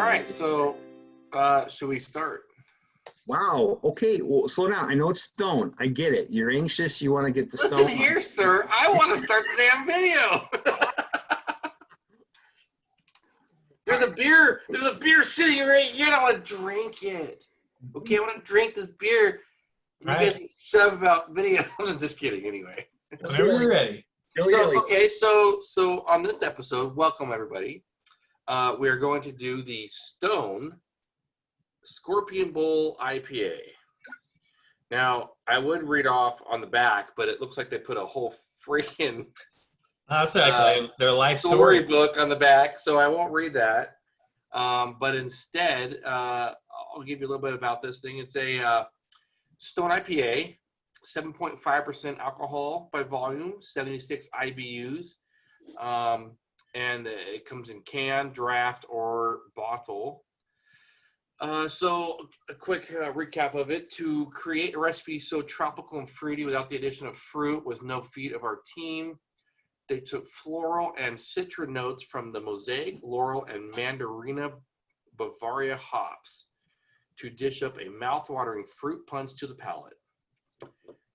All right, so should we start? Wow. Okay. Well, slow down. I know it's Stone. I get it. You're anxious. You want to get the Stone. Listen here, sir. I want to start the damn video. There's a beer. There's a beer sitting right here, and I want to drink it. Okay, I want to drink this beer. You guys can shove about video. I'm just kidding. Anyway. Whenever you're ready. So on this episode, welcome everybody. We are going to do the Stone Scorpion Bowl IPA. Now, I would read off on the back, but it looks like they put a whole freaking their life storybook on the back, so I won't read that. But instead, I'll give you a little bit about this thing. It's a Stone IPA, 7.5% alcohol by volume, 76 IBUs, and it comes in can, draft, or bottle. So a quick recap of it. To create a recipe so tropical and fruity without the addition of fruit was no feat of our team. They took floral and citra notes from the Mosaic, Laurel, and Mandarina Bavaria hops to dish up a mouth-watering fruit punch to the palate.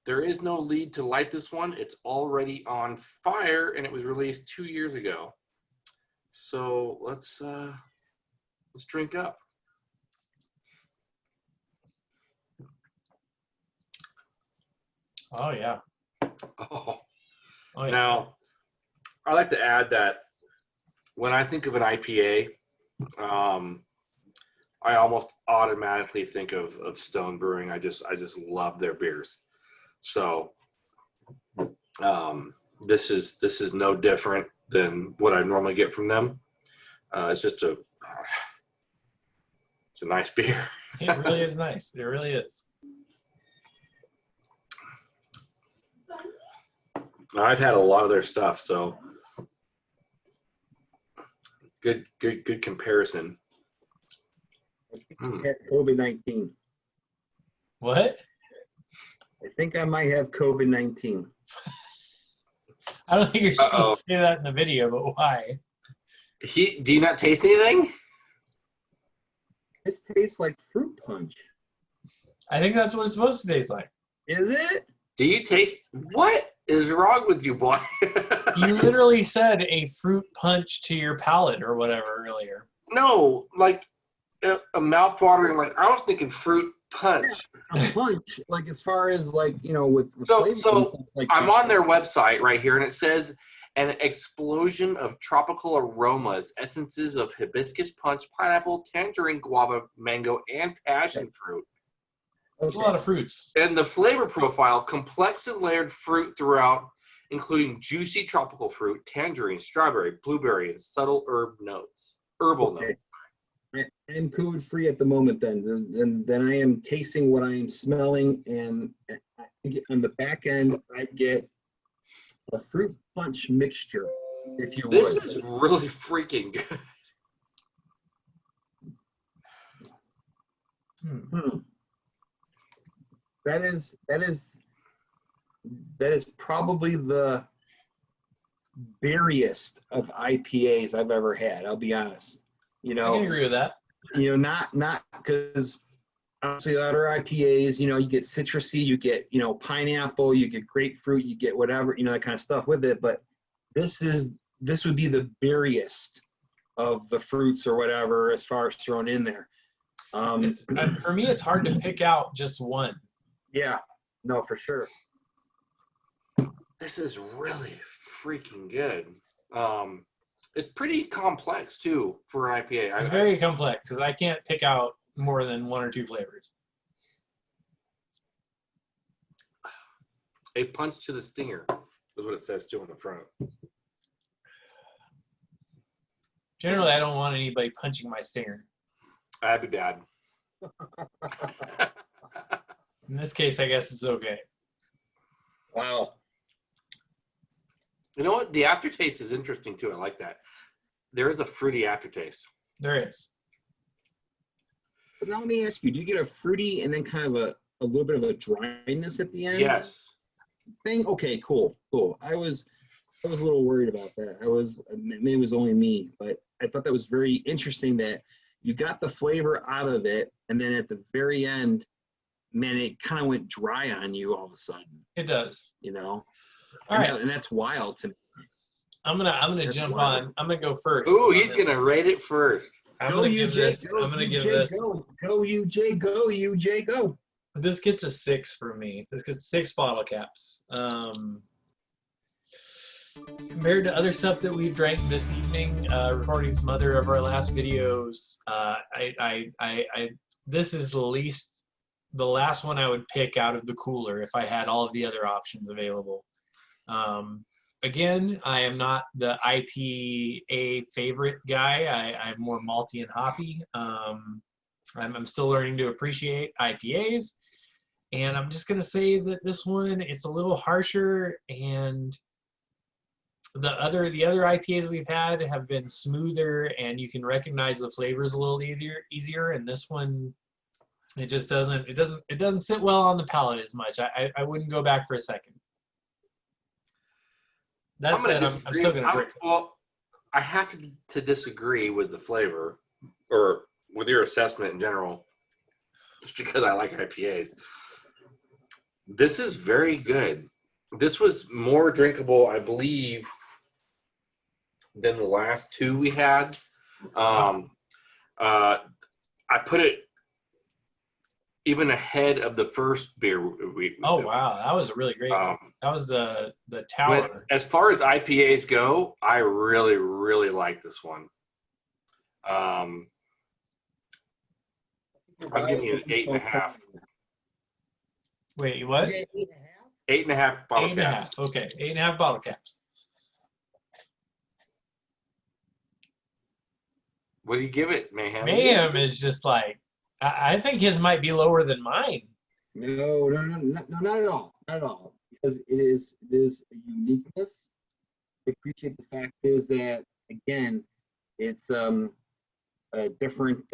There is no lead to light this one. It's already on fire, and it was released 2 years ago. So let's drink up. Oh yeah. Oh yeah. Now, I like to add that when I think of an IPA, I almost automatically think of Stone Brewing. I just love their beers. So this is no different than what I normally get from them. It's just it's a nice beer. It really is nice. It really is. I've had a lot of their stuff, so good comparison. I had COVID-19. What? I think I might have COVID-19. I don't think you're supposed to say that in the video, but why? Do you not taste anything? This tastes like fruit punch. I think that's what it's supposed to taste like. Is it? Do you taste? What is wrong with you, boy? You literally said a fruit punch to your palate or whatever earlier. No, like a mouth-watering. Like I was thinking fruit punch. Yeah, a punch, like as far as like with so like I'm on their website right here, and it says an explosion of tropical aromas, essences of hibiscus punch, pineapple, tangerine, guava, mango, and passion fruit. There's a lot of fruits. And the flavor profile, complex and layered fruit throughout, including juicy tropical fruit, tangerine, strawberry, blueberry, and subtle herbal notes. I'm COVID free at the moment. Then I am tasting what I am smelling, and on the back end, I get a fruit punch mixture, if you would. This is really freaking good. That is probably the berriest of IPAs I've ever had. I'll be honest. I can agree with that. Not because obviously other IPAs, you get citrusy, you get pineapple, you get grapefruit, you get whatever, that kind of stuff with it. But this would be the berriest of the fruits or whatever as far as thrown in there. For me, it's hard to pick out just one. Yeah, no, for sure. This is really freaking good. It's pretty complex too for an IPA. It's very complex because I can't pick out more than one or two flavors. A punch to the stinger is what it says too on the front. Generally, I don't want anybody punching my stinger. That'd be bad. In this case, I guess it's okay. Wow. You know what? The aftertaste is interesting too. I like that. There is a fruity aftertaste. There is. But now let me ask you, do you get a fruity and then kind of a little bit of a dryness at the end? Yes. Okay, cool. I was a little worried about that. Maybe it was only me, but I thought that was very interesting that, you got the flavor out of it, and then at the very end, man, it kind of went dry on you all of a sudden. It does. You know, All right. and that's wild to me. I'm gonna That's jump wild. on. I'm gonna go first. Ooh, on he's this gonna one. rate it first. I'm Go gonna give UJ, this. go I'm gonna give UJ, this. go UJ, go UJ, go. This gets a 6 for me. This gets 6 bottle caps. Compared to other stuff that we've drank this evening, recording some other of our last videos, this is the last one I would pick out of the cooler if I had all of the other options available. Again, I am not the IPA favorite guy. I'm more malty and hoppy. I'm still learning to appreciate IPAs. And I'm just going to say that this one, it's a little harsher, and the other IPAs we've had have been smoother, and you can recognize the flavors a little easier. And this one, it just doesn't sit well on the palate as much. I wouldn't go back for a second. That said, I'm still going to drink it. Well, I have to disagree with the flavor, or with your assessment in general, just because I like IPAs. This is very good. This was more drinkable, I believe, than the last two we had. I put it even ahead of the first beer. Oh wow, that was a really great one. That was the tower. As far as IPAs go, I really, really like this one. I'm giving it an 8.5. Wait, what? 8.5 bottle caps. 8.5. Okay, 8.5 bottle caps. What do you give it, Mayhem? Mayhem is just like, I think his might be lower than mine. No, not at all. Not at all. Because it is a uniqueness. I appreciate the fact is that, again, it's different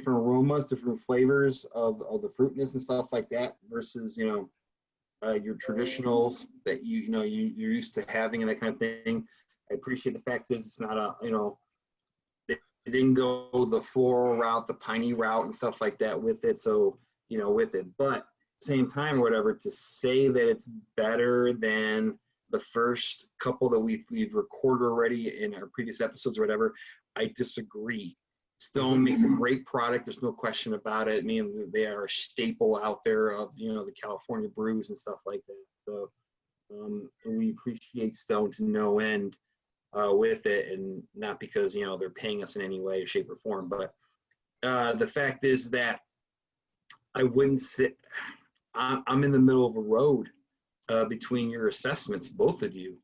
aromas, different flavors of the fruitiness and stuff like that versus, your traditionals that you're used to having and that kind of thing. I appreciate the fact is it's not they didn't go the floral route, the piney route and stuff like that with it. So, with it, but at the same time, whatever, to say that it's better than the first couple that we've recorded already in our previous episodes or whatever, I disagree. Stone makes a great product. There's no question about it. I mean, they are a staple out there of, the California brews and stuff like that. So we appreciate Stone to no end with it, and not because, they're paying us in any way, shape, or form. But the fact is that I wouldn't sit, I'm in the middle of a road between your assessments, both of you.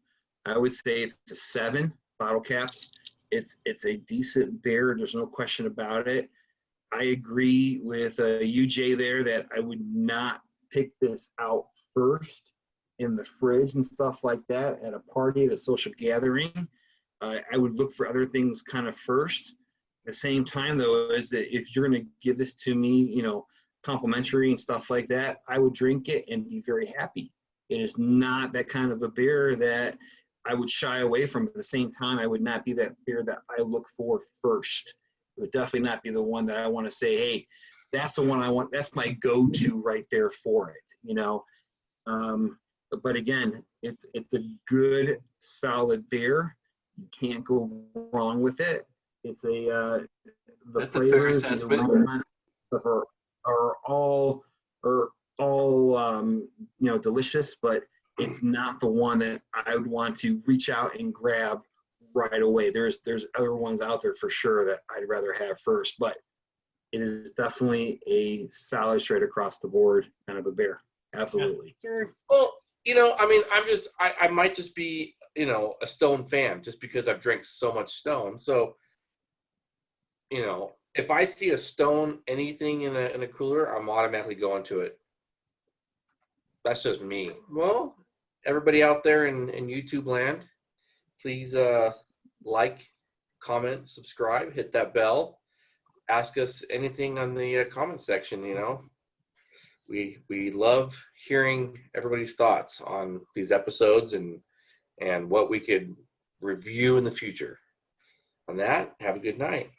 I would say it's a 7 bottle caps. It's a decent beer. There's no question about it. I agree with UJ there that I would not pick this out first in the fridge and stuff like that at a party, at a social gathering. I would look for other things kind of first. At the same time, though, is that if you're going to give this to me, complimentary and stuff like that, I would drink it and be very happy. It is not that kind of a beer that I would shy away from. At the same time, I would not be that beer that I look for first. It would definitely not be the one that I want to say, hey, that's the one I want. That's my go-to right there for it, But again, it's a good, solid beer. You can't go wrong with it. It's the That's flavors, a fair the assessment. aromas are all delicious, but it's not the one that I would want to reach out and grab right away. There's other ones out there for sure that I'd rather have first, but it is definitely a solid straight across the board kind of a beer. Absolutely. Sure. Well, I might just be, a Stone fan just because I've drank so much Stone. So, if I see a Stone anything in a cooler, I'm automatically going to it. That's just me. Well, everybody out there in YouTube land, please like, comment, subscribe, hit that bell, ask us anything on the comment section. We love hearing everybody's thoughts on these episodes and what we could review in the future. On that, have a good night.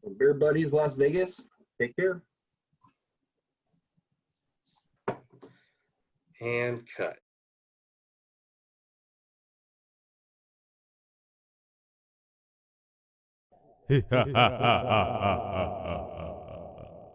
Beer Buddies, Las Vegas. Take care. And cut. Ha ha ha ha ha ha.